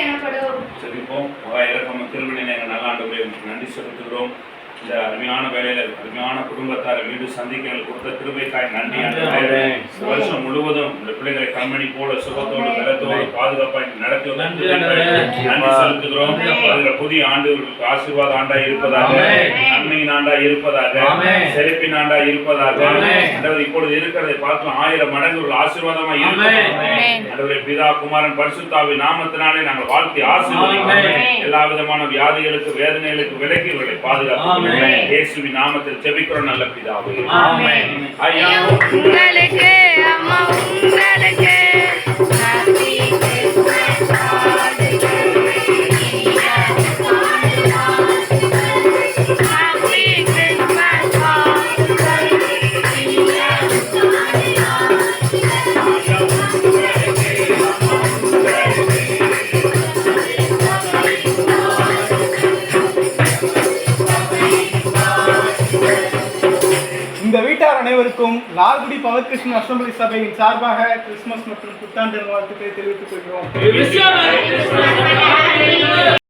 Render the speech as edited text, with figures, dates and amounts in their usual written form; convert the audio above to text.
எனப்படும். செபிப்போம். இறக்கம் திருமணி எங்கள் நல்ல ஆண்டவரே நன்றி செலுத்துகிறோம். இந்த அருமையான வேலையில அருமையான குடும்பத்தாரை வீடு சந்திக்க கொடுத்த கிருபைக்காய் நன்றி. வருஷம் முழுவதும் இந்த பிள்ளைகளை கண்மணி போல சுகத்தோடு பலத்தோடு பாதுகாப்பாய் நடத்தி நன்றி செலுத்துகிறோம். புதிய ஆண்டுகளுக்கு ஆசீர்வாத ஆண்டாய் இருப்பதாக, நன்மையின் ஆண்டாய் இருப்பதாக, செழிப்பின் ஆண்டாய் இருப்பதாக, இப்பொழுது இருக்கிறதை பார்த்து 1000 மடங்கு ஆசீர்வாதமாய் இருப்பதாக பிதா குமாரன் பரிசுத்தாவின் நாமத்தினாலே நாங்கள் வாழ்த்தி ஆசீர்வதிக்கிறோம். எல்லா விதமான வியாதிகளுக்கு வேதனைகளுக்கு விலக்கி இவர்களை பாதுகாக்கிறோம். இயேசுவின் நாமத்தில் ஜெபிக்கிறோம் நல்ல பிதாவே. ஆமென். ஐயா உங்களுக்கு அம்மா உங்களுக்கு ஹேப்பி கிறிஸ்மஸ் இந்த வீட்டார் அனைவருக்கும் லால்குடி பவர் கிருஷ்ணன் அசம்பிளி சபையின் சார்பாக கிறிஸ்துமஸ் மற்றும் புத்தாண்டு வாழ்த்துக்களை தெரிவித்துக் கொள்கிறோம்.